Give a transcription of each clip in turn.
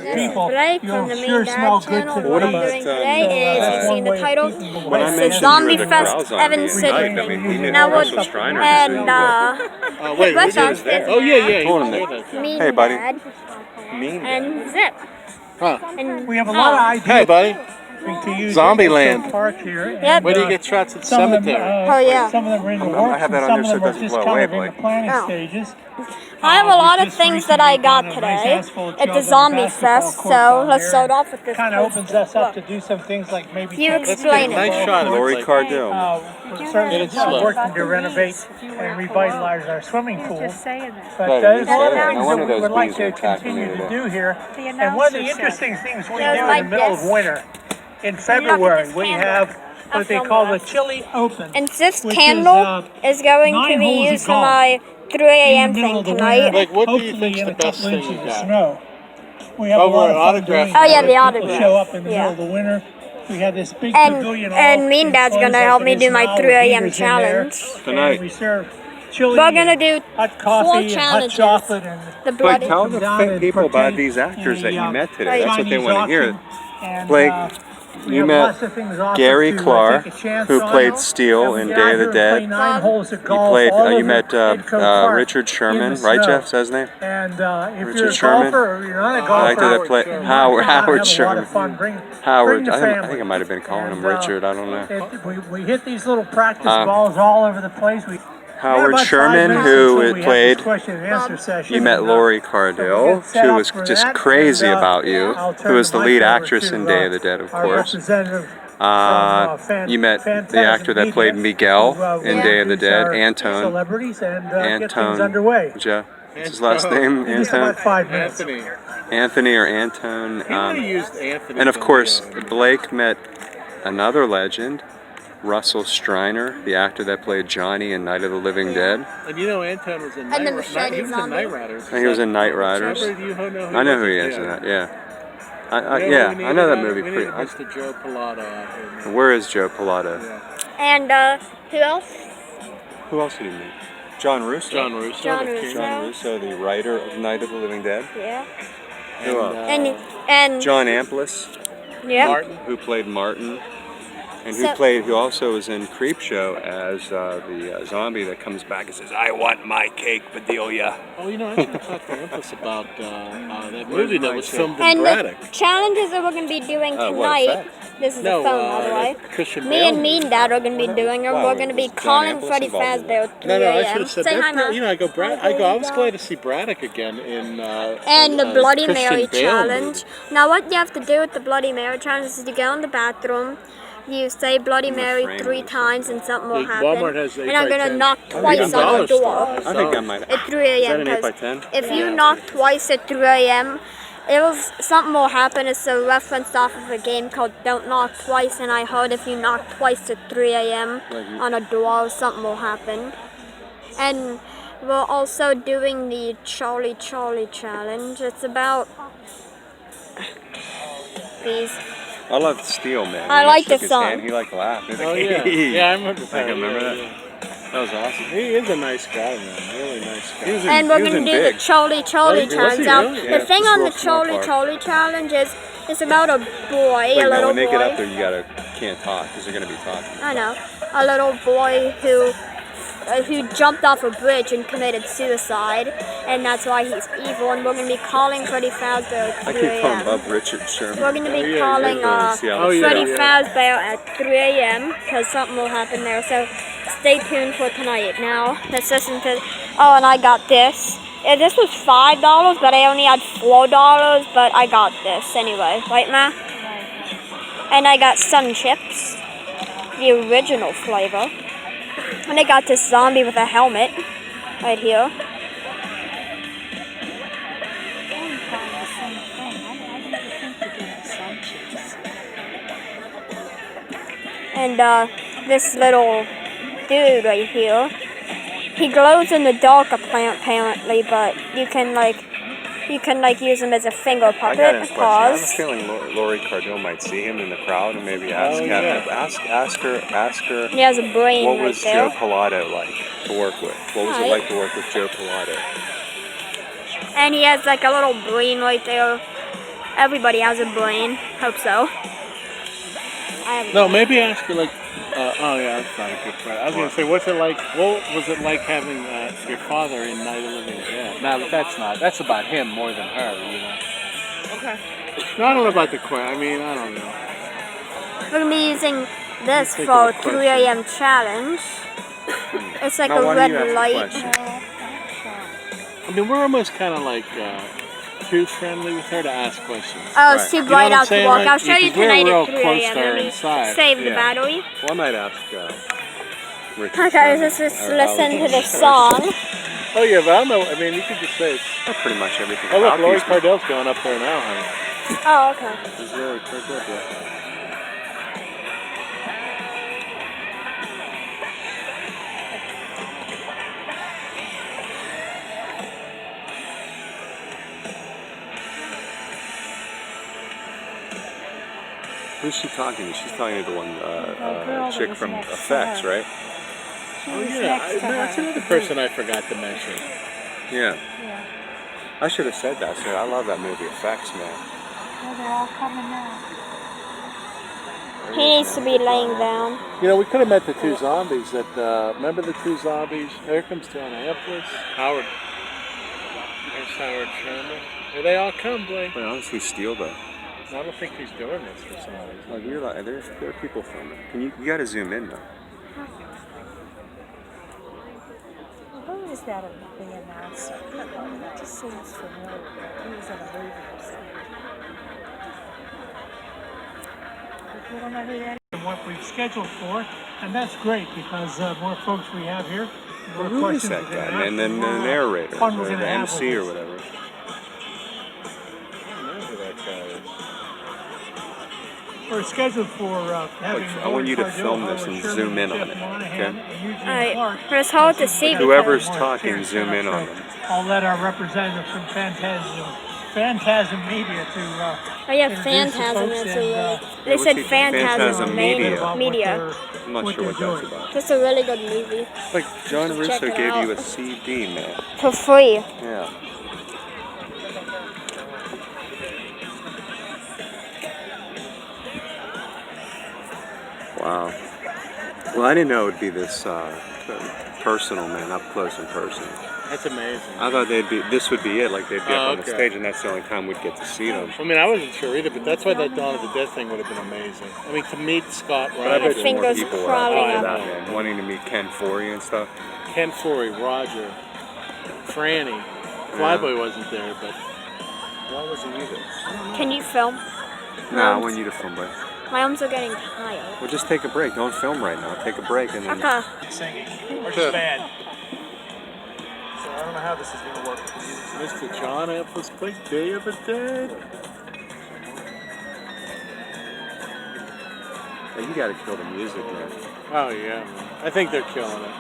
people, Blake you'll from the sure Mean smell Dad good channel. today. What I'm doing today is, you've seen the title, When I it's mentioned Zombie you were the Fest crowd zombie Evans in City. Night, I mean, he knew Now, Russell Striner and Wait, with we us did. is Oh yeah, yeah. Hold on a Matt, minute. Mean Hey, buddy. Dad Mean and Zip. Huh? And, We have a lot of ideas Hey, buddy. to use Zombieland. at Park here. Yep. Where do you get shots at the Some of them, cemetery? Oh, yeah. Some of them are in the I works, have that and under some so of it them are doesn't just blow kind away, of in the Blake. planning Oh. stages. I have a We lot of just things that I recently got done a nice today asphalt at job the on Zombie basketball Fest, court so down let's there. start off with this. Kind of opens us up to Look. do some things like maybe You take explain the it. Nice ball shot of court. Lori Blake. Cardell. We're certainly It's slow. working to renovate and revitalize our swimming pool. Just saying that. But Right, there's a you lot said of it. things No that wonder we those would like bees to are attacking me continue to today. do here. The And one of the announcer interesting things we That was do my in the middle of desk. winter, in Look at February, this we candle. have what they filmed call that. the Chili Open. And this which candle is going to 9 be holes of used for golf my 3 in a.m. the middle thing of the tonight. winter, Like, what do you hopefully think's in the a couple best thing inches you of got? snow. We have Oh, a lot of fun autograph. doing Oh, that. yeah, the People autograph. show up in the Yeah. middle of the winter. We have this big And pavilion Mean Dad's enclosed gonna up help in me this do my mound 3 with a.m. heaters in there. challenge. Tonight. And we serve chili We're gonna and do hot 4 coffee and hot challenges. chocolate and The Blake, bloody. tell come the down and people about partake these actors in that the, you met today. That's what they Chinese want to hear. auction. And, Blake, we you have met lots of things offered Gary to, Clark, take a chance who on. played Steel And we in get Day out of the here and play Dead. 9 holes of You golf played. all You over met Midco Park Richard in Sherman, the right, snow. Jeff? Is that his name? And if Richard you're a Sherman? golfer or you're not a The golfer, actor that played you might Howard come out and have a lot Sherman. of fun. Bring Howard. the I family. think I might have been calling him And, Richard. I don't know. we hit these little practice balls all over the place. We Howard about 5 Sherman, minutes who until we have played. this question and answer session. You met And, Lori so Cardell, we'll get set who up was for just that, crazy and, about you, I'll who turn was the mic lead over actress to, in Day of the Dead, of our course. representative You met the actor that played Miguel in Day of the Dead, Antone. Celebrities and get things Antone. underway. Jeff. What's his last name? In just about Antone? 5 minutes. Anthony. Anthony or Antone. He would have used Anthony. And of course, Blake met another legend, Russell Striner, the actor that played Johnny in Night of the Living Dead. And you know, Anton was in And the Night machete He was in zombie. Night Riders. And he was in Night Riders. Remember, do you know I know who was? he is in that, yeah. You Yeah, we I know that needed- movie We pretty. needed Mr. Joe Pilato out here. Where is Joe Pilato? Yeah. And who else? Who else did he meet? John Russo. John Russo. John the Russo. king. John Russo, the writer of Night of the Living Dead. Yeah. Who else? And John Amplis, yeah. Martin. who played Martin, and So- who also was in Creepshow as the zombie that comes back and says, "I want my cake, Bedelia." Oh, you know, I should have talked to Empress about that movie that was filmed in And Braddock. the challenges that we're going to be doing what is tonight, that? this is No, the phone, by the way. Christian Me Bale and Mean Dad are going to be doing it. Wow, We're going to be was John calling Amplis Freddy involved in Fazbear at 3 No, I should a.m. have said Say hi, that. Ma. You know, I was glad to see Braddock again in. And the Bloody Christian Mary Bale challenge. Now, what you have to do with the Bloody Mary challenge is you go in the bathroom, you say Bloody Mary frame 3 or times, and something will Like, happen. Walmart has And I'm going to 8x10. knock Even twice on the dollar door stores. I think I might. at 3 Is that a.m. an 8 by because 10? if you knock twice at 3 a.m., something will happen. It's a reference off of a game called Don't Knock Twice, and I heard if you knock twice at 3 a.m. on a door, something will happen. And we're also doing the Charlie challenge. It's about these. I love Steel, man. I When like shook the his song. hand, he like laughed. He was Oh, like, yeah. Yeah, I remember that. I can remember that. Yeah. That was awesome. He is a nice guy, man. Really nice guy. He was in, And we're he was going to in do Big. the Charlie Was he challenge. Now, really? Yeah, the thing it's on a the real small part. Charlie challenge is it's about a boy, Wait, a no, little when they boy. get up there, you can't talk because they're gonna be talking. I know, a little boy who jumped off a bridge and committed suicide, and that's why he's evil. And we're going to be calling Freddy Fazbear at I 3 keep calling a.m. Bob Richard Sherman. We're going to be yeah, calling Oh, yeah. Freddy Fazbear at 3 a.m. because something will happen there. So stay tuned for tonight. Now, let's listen to... Oh, and I got this. Yeah, this was $5, but I only had $4, but I got this anyway. Right, Ma? And I got Sun Chips, the original flavor. And I got this zombie with a helmet right here. And this little dude right here, he glows in the dark apparently, but you can use him as a finger I got puppet. a question. I have a Pause. feeling Lori Cardell might see him in the crowd and maybe ask her He has a brain what right was there. Joe Pilato like to work with? What was it Right. like to work with Joe Pilato? And he has like a little brain right there. Everybody has a brain. Hope so. I have. No, maybe ask her like. Oh yeah, that's not a good question. I was gonna say, what's it like? What was it like having your father in Night of the Living Dead? Now that's not. That's about him more than her, you know. Okay. No, I don't know about the question. I mean, I don't know. We're gonna be using this Think for of a 3 a.m. challenge. It's like Now, a why red don't you ask the light. question? I mean, we're almost kind of like too friendly with her to ask questions. Oh, it's too You know bright what I'm out to saying? walk. Like, I'll show you because we're tonight real at 3 close a.m. to her Let me inside. save the Yeah. battery. Well, I might ask Richard. Okay, Sherman, let's just or listen Howard to the Sherman. song. Oh yeah, but I don't know. I mean, you could just say. Pretty much everything. Oh look, about Lori these movies. Cardell's going up there now, honey. Oh, okay. Is Lori Cardell? Yeah. Who's she talking to? She's talking to the one chick from Effects, right? Oh yeah, that's another person I forgot to mention. Yeah. I should have said that. So I love that movie, Effects, man. Oh, they're all coming now. He needs to be laying down. You know, we could have met the two zombies. That remember the two zombies? Here comes John Amplis, Howard. There's Howard Sherman. Here they all come, Blake. Wait, honestly, Steele though. I don't think he's doing this for some reason. Like you're like, there are people filming. Can you got to zoom in though. Who is that the announcer? It just seems familiar. He was in a movie or something. We don't know who that is. And what we've scheduled for, and that's great because more folks we have here, more Who is questions that we're gonna guy? ask, And then the more narrator, fun or we're the gonna have MC or with this. whatever. I don't know who that guy is. We're scheduled for having. I want you to Lori film Cardell, this and Howard Sherman, zoom in Jeff on it, Monahan, okay? and Eugene Alright, Clark. but it's hard to see Whoever's because talking, More zoom in on so them. I'll let our representative from Phantasm Media to Oh yeah, introduce the Phantasm. folks That's and, a really. They what's said he- Phantasm Phantasm Media. Media. Media. I'm not sure what that's about. That's a really good movie. Like John Check Russo it gave you a out. CD, man. For free. Yeah. Wow. Well, I didn't know it would be this personal, man, up close and personal. That's amazing. I thought this would be it, like they'd be up on the okay. stage, and that's the only time we'd get to see them. I mean, I wasn't sure either, but that's why that Dawn of the Dead thing would have been amazing. I mean, to meet Scott But I Ryan, bet you more fingers people were crawling up for up. that, man, wanting to meet Ken Foree and stuff. Ken Foree, Roger, Franny. Flyboy wasn't there, but Why wasn't you there? Can you film? Nah, I want you to film, but My arms are getting tired. well, just take a break. Don't film right now. Take a break and then. Okay. singing, which is bad. So I don't know how this is going to work. Mr. John Amplis played Day of the Dead. Hey, you gotta kill the music, man. Oh yeah, I think they're killing it.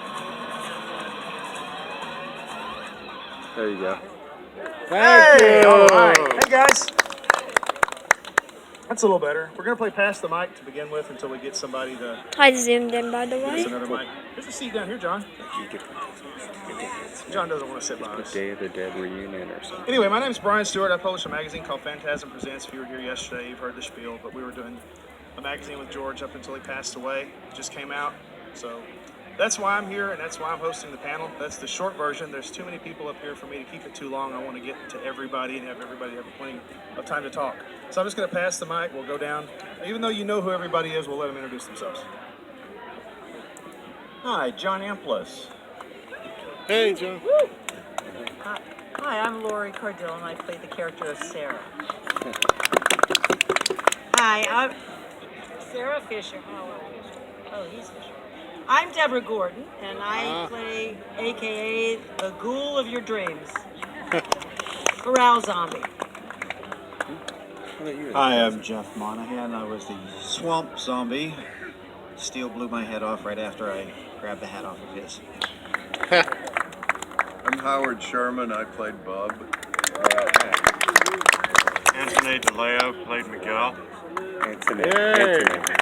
There you go. Thank you. All right. Hey guys. That's a little better. We're gonna play Pass the Mic to begin with until we get somebody to I zoomed in, by the give us way. another mic. There's a seat down here, John. John doesn't want to sit by us. Day of the Dead reunion or something. Anyway, my name is Brian Stewart. I publish a magazine called Phantasm Presents. If you were here yesterday, you've heard the spiel, but we were doing a magazine with George up until he passed away. It just came out. So that's why I'm here, and that's why I'm hosting the panel. That's the short version. There's too many people up here for me to keep it too long. I want to get to everybody and have everybody have plenty of time to talk. So I'm just going to pass the mic. We'll go down. Even though you know who everybody is, we'll let them introduce themselves. Hi, John Amplis. Hey, John. Hi, I'm Lori Cardell, and I play the character of Sarah. Hi, I'm Sarah Fisher. Oh, he's Fisher. I'm Deborah Gordon, and I play AKA the ghoul of your dreams. Corral Zombie. Hi, I'm Jeff Monahan. I was the swamp zombie. Steel blew my head off right after I grabbed the hat off of his. I'm Howard Sherman. I played Bub. Anthony DeLeo played Miguel. Anthony. Yay. Anthony.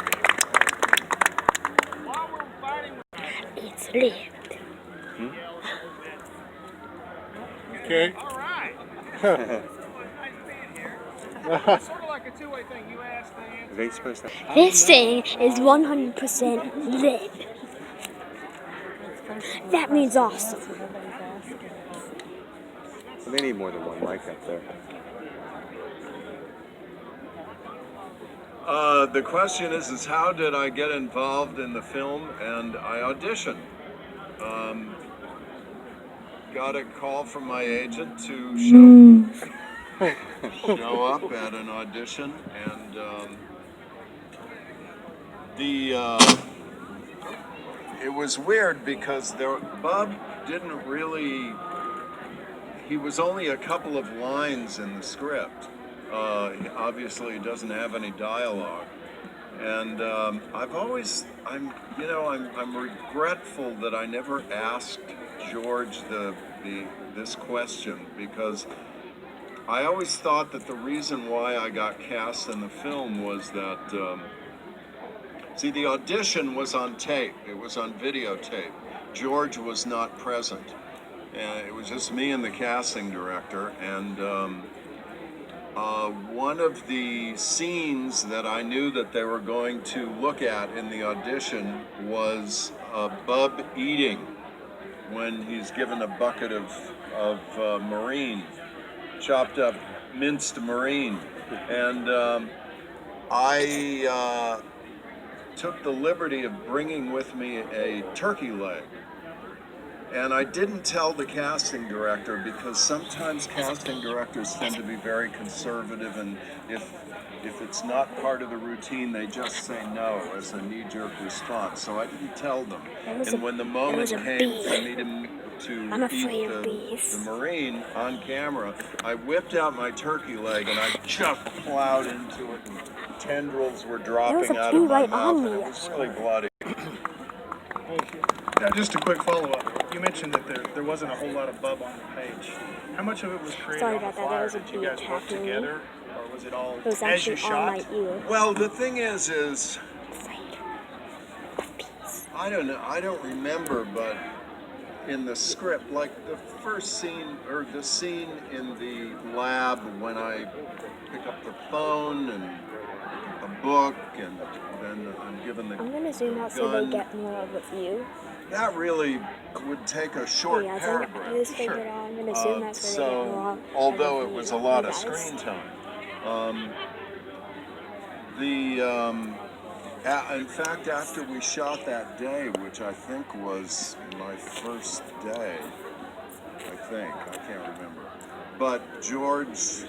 It's lit. Okay. It's sort of like a two-way thing. You ask, they answer. Are they supposed to? This thing is 100% lit. That means awesome. Well, they need more than one mic up there. The question is how did I get involved in the film? And I auditioned. Got a call from my agent to show up at an audition, and it was weird because Bub didn't really. He was only a couple of lines in the script. Obviously, he doesn't have any dialogue, and I'm regretful that I never asked George this question, because I always thought that the reason why I got cast in the film was that the audition was on tape. It was on videotape. George was not present, and it was just me and the casting director, and one of the scenes that I knew that they were going to look at in the audition was Bub eating when he's given a bucket of marine, chopped up minced marine. And I took the liberty of bringing with me a turkey leg. And I didn't tell the casting director, because sometimes casting directors tend to be very conservative, and if it's not part of the routine, they just say no as a knee-jerk response. So I didn't tell them. And when the moment came for me to eat the marine on camera, I whipped out my turkey leg and I just plowed into it, and tendrils were dropping out of my mouth, and it was really bloody. Yeah, just a quick follow-up. You mentioned that there wasn't a whole lot of Bub on the page. How much of it was created Sorry on the about that. There flyer? was a Did you bee guys work attacking me. together, or was it all It was as you actually on shot? my ear. Well, the thing is I don't know. I don't remember, but in the script, like the first scene, or the scene in the lab when I pick up the phone and a book, and then I'm given the I'm gonna zoom out so they get more of a view. that really would take a short Yeah, paragraph. I just figured out I'm gonna zoom out so they get more. Although it of was you a lot of guys. screen time, in fact, after we shot that day, which I think was my first day, I can't remember, but George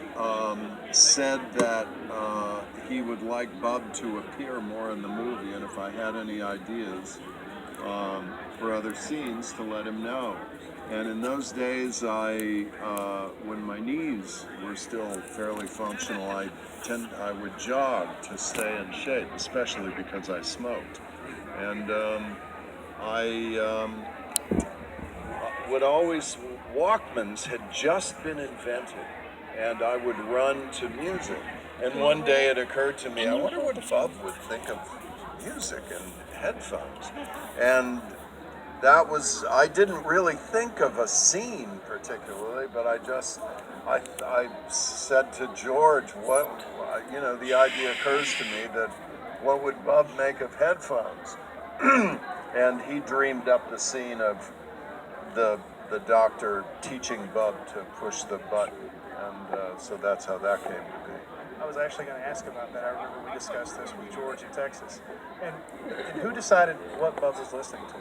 said that he would like Bub to appear more in the movie, and if I had any ideas for other scenes, to let him know. And in those days, when my knees were still fairly functional, I would jog to stay in shape, especially because I smoked. And would always, Walkmans had just been invented, and I would run to music. And one day it occurred to me, I wonder what Bub would think of music and headphones. And I didn't really think of a scene particularly, but I said to George, the idea occurs to me that what would Bub make of headphones? And he dreamed up the scene of the doctor teaching Bub to push the button, and so that's how that came to be. I was actually going to ask about that. I remember we discussed this with George in Texas. And who decided what Bub was listening to?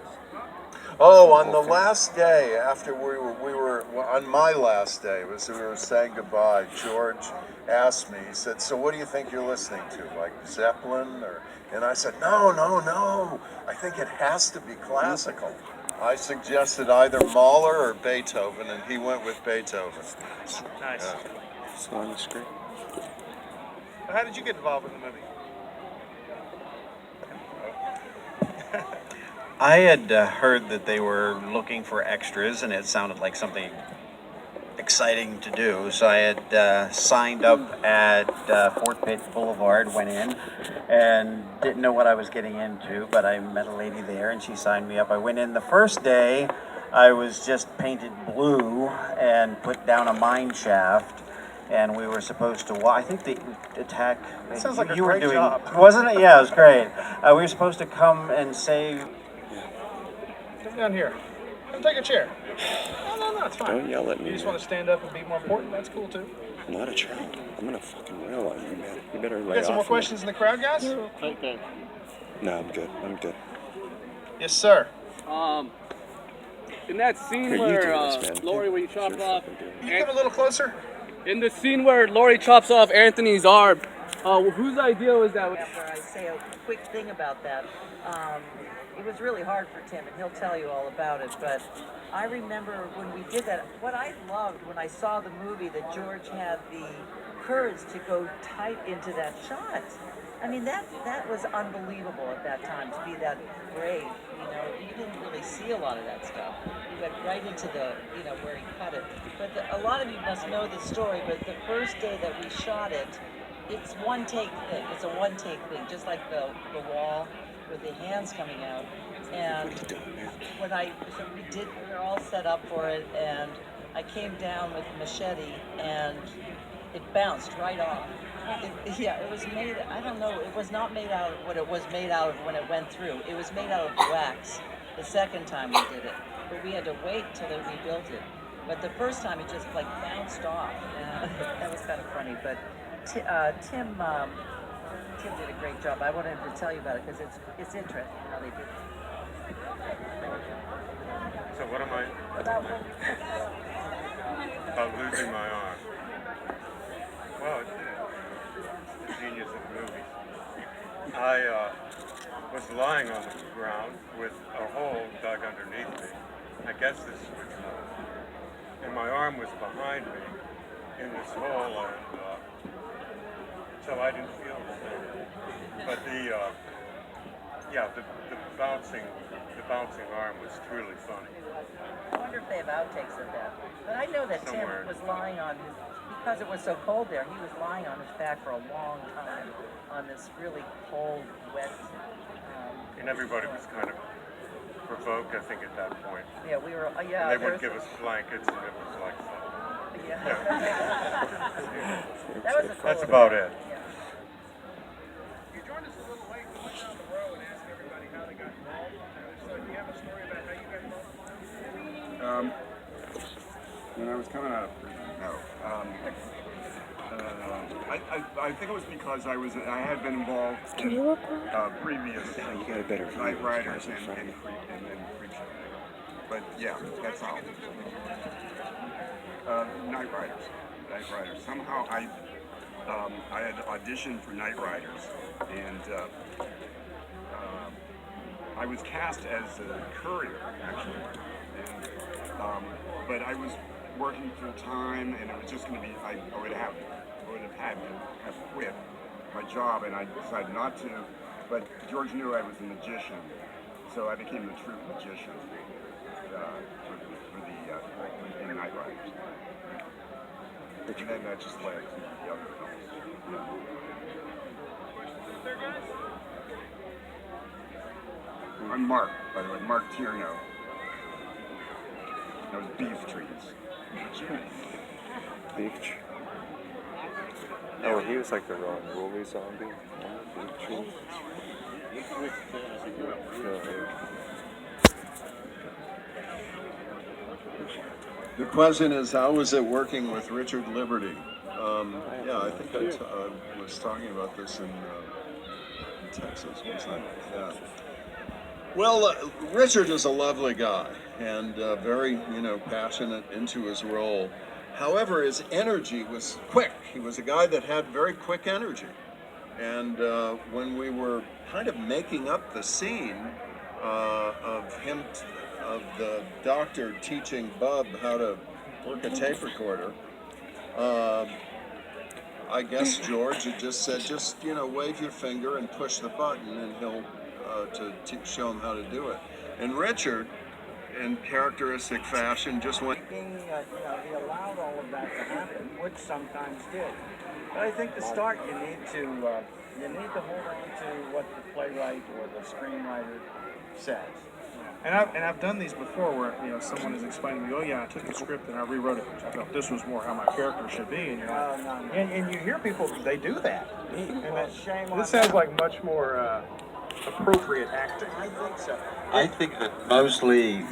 Oh, on the last day after we were on my last day, we were saying goodbye, George asked me, he said, "So what do you think you're listening to, like Zeppelin?" And I said, no, I think it has to be classical. I suggested either Mahler or Beethoven, and he went with Beethoven. Nice. It's on the screen. How did you get involved in the movie? I had heard that they were looking for extras, and it sounded like something exciting to do. So I had signed up at Fort Pitt Boulevard, went in, and didn't know what I was getting into, but I met a lady there, and she signed me up. I went in the first day. I was just painted blue and put down a mine shaft, and we were supposed to. I think the attack. Sounds like a you were great doing, job. wasn't it? Yeah, it was great. We were supposed to come and say. Come down here. Come take a chair. No, it's fine. Don't yell at me. You just man. want to stand up and be more important? That's cool too. I'm not a child. I'm gonna fucking rail on you, man. You better You lay got some more off me. questions in the crowd, guys? Okay. No, I'm good. I'm good. Yes, sir. In that scene Here, you where do this, man. Lori, where you chop Sure, off, fucking do it. Can you come a little closer? in the scene where Lori chops off Anthony's arm, whose idea was that? After I say a quick thing about that, it was really hard for Tim, and he'll tell you all about it, but I remember when we did that, what I loved when I saw the movie, that George had the courage to go tight into that shot. I mean, that was unbelievable at that time, to be that brave. You know, you didn't really see a lot of that stuff. He went right into the, where he cut it. But a lot of you must know the story, but the first day that we shot it, it's one take thing. It's a one take thing, just like the wall with the hands coming out. And when we were all set up for it, and I came down with a machete, and it bounced right off. It was made, I don't know, it was not made out of what it was made out of when it went through. It was made out of wax the second time we did it. But we had to wait till they rebuilt it. But the first time it just like bounced off. That was kind of funny. But Tim did a great job. I wanted to tell you about it because it's interesting how they did it. So what am I? About losing my arm. Well, it's the genius of movies. I was lying on the ground with a hole dug underneath me. I guess this was, and my arm was behind me in this hole, and so I didn't feel anything. But the bouncing arm was truly funny. I wonder if they have outtakes of that. But I know that Somewhere. Tim was lying on his, because it was so cold there, he was lying on his back for a long time on this really cold, wet. And everybody was kind of provoked, I think, at that point. Yeah, we were. And Yeah, they there would give was- us blankets, and it was like fun. Yeah. That was a cool That's about event. it. Yeah. You joined us a little late. We went down the row and asked everybody how they got involved. So do you have a story about how you got involved? When I was coming out of prison, no. I think it was because I had been involved in previous You got a better view. Night Riders in and front of me. Creepshow. But yeah, that's how. Night Riders. Somehow I had auditioned for Night Riders, and I was cast as a courier actually, and but I was working full time, and it was just going to be I would have had to have quit my job, and I decided not to. But George knew I was a magician, so I became the true magician in Night Riders. And then that just led to the other films. I'm Mark, by the way, Mark Tierno. That was Beef Trees. Beef. Oh, he was like the Ron Woolley zombie. Beef tree. The question is, how was it working with Richard Liberty? Yeah, I think I was talking about this in Texas, wasn't I? Yeah. Well, Richard is a lovely guy and very, passionate into his role. However, his energy was quick. He was a guy that had very quick energy. And when we were kind of making up the scene of him, of the doctor teaching Bub how to work a tape recorder, I guess George had just said, wave your finger and push the button, and he'll show him how to do it. And Richard, in characteristic fashion, just went. He allowed all of that to happen, which sometimes did. But I think to start, you need to hold on to what the playwright or the screenwriter says. And I've done these before where, you know, someone has explained to me, oh yeah, I took the script and I rewrote it. I felt this was more how my character should be. And you're like, and you hear people, they do that. And this sounds like much more appropriate acting. I think so. I think that mostly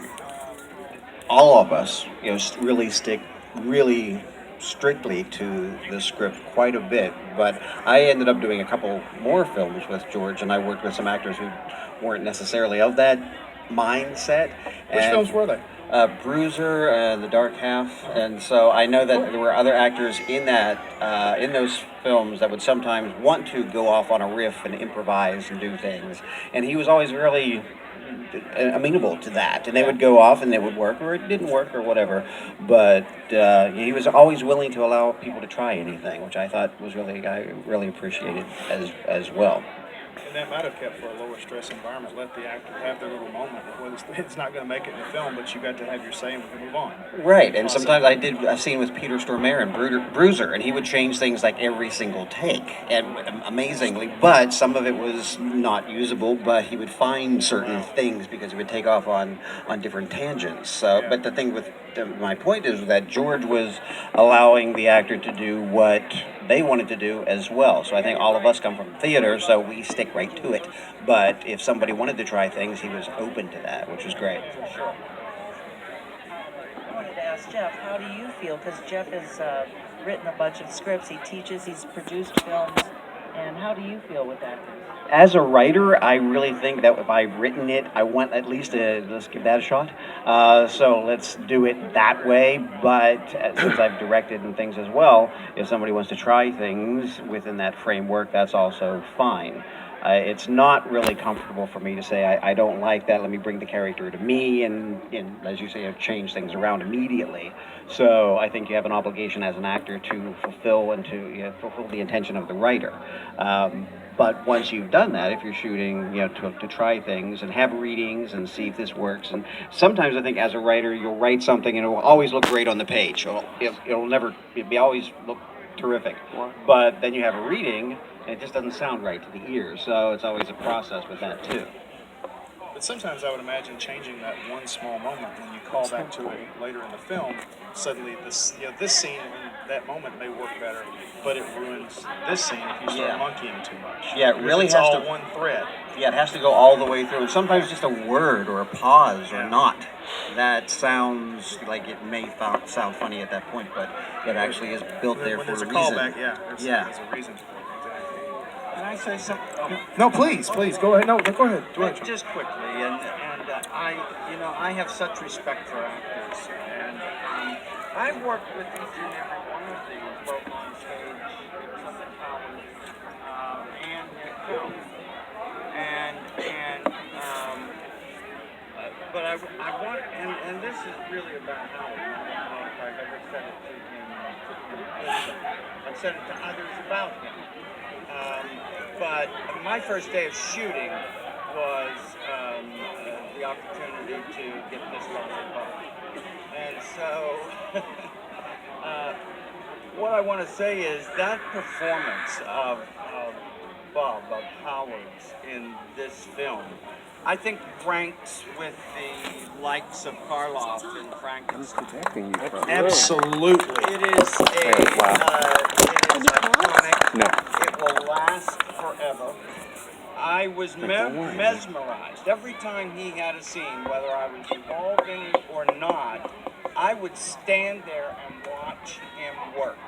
all of us, you know, really stick really strictly to the script quite a bit. But I ended up doing a couple more films with George, and I worked with some actors who weren't necessarily of that mindset. Which films were they? Bruiser and The Dark Half, and so I know that there were other actors in that in those films that would sometimes want to go off on a riff and improvise and do things, and he was always really amenable to that, and they would go off and it would work or it didn't work or whatever, but he was always willing to allow people to try anything, which I thought was I really appreciated as well. And that might have kept for a lower stress environment. Let the actor have their little moment. Well, it's not going to make it in the film, but you got to have your say and we can move on. Right, and sometimes I did a scene with Peter Stormare and Bruiser, and he would change things like every single take, and amazingly, but some of it was not usable, but he would find certain things because he would take off on different tangents. So, but the thing with my point is that George was allowing the actor to do what they wanted to do as well. So I think all of us come from theater, so we stick right to it. But if somebody wanted to try things, he was open to that, which was great. I wanted to ask Jeff, how do you feel? Because Jeff has written a bunch of scripts, he teaches, he's produced films, and how do you feel with that? As a writer, I really think that if I've written it, I want at least let's give that a shot. So let's do it that way. But since I've directed and things as well, if somebody wants to try things within that framework, that's also fine. It's not really comfortable for me to say, I don't like that, let me bring the character to me, and as you say, change things around immediately. So I think you have an obligation as an actor to fulfill and to fulfill the intention of the writer. But once you've done that, if you're shooting, to try things and have readings and see if this works, and sometimes I think as a writer, you'll write something and it will always look great on the page. It'll always look terrific. But then you have a reading, and it just doesn't sound right to the ears. So it's always a process with that too. But sometimes I would imagine changing that one small moment when you call back to it later in the film. Suddenly, this scene in that moment may work better, but it ruins this scene if you start monkeying too much. Yeah, it really it's has all to. one thread. Yeah, it has to go all the way through. And sometimes just a word or a pause or not that sounds like it may sound funny at that point, but it actually is built there when for a there's reason. Callback, there's a reason for it. Can I say something? No, please, go ahead. No, go ahead. Just quickly, and I have such respect for actors, and I've worked with each and every one of these, both on stage, some at college, and at film, but I want, and this is really about Howard. I don't know if I've ever said it to him. I've said it to others about him. But my first day of shooting was the opportunity to get this on the Bob. And so, what I want to say is that performance of Howard's in this film, I think ranks with the likes of Karloff and Frankenstein. Absolutely. It is iconic. No. It will last forever. I was mesmerized. Every time he had a scene, whether I was involved in it or not, I would stand there and watch him work.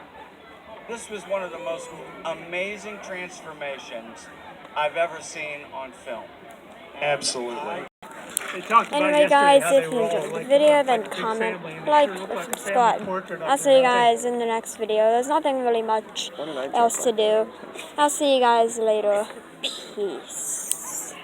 This was one of the most amazing transformations I've ever seen on film. Absolutely. Anyway guys, if you enjoyed the video, then comment, like, or subscribe. I'll see you guys in the next video. There's nothing really much else to do. I'll see you guys later. Peace.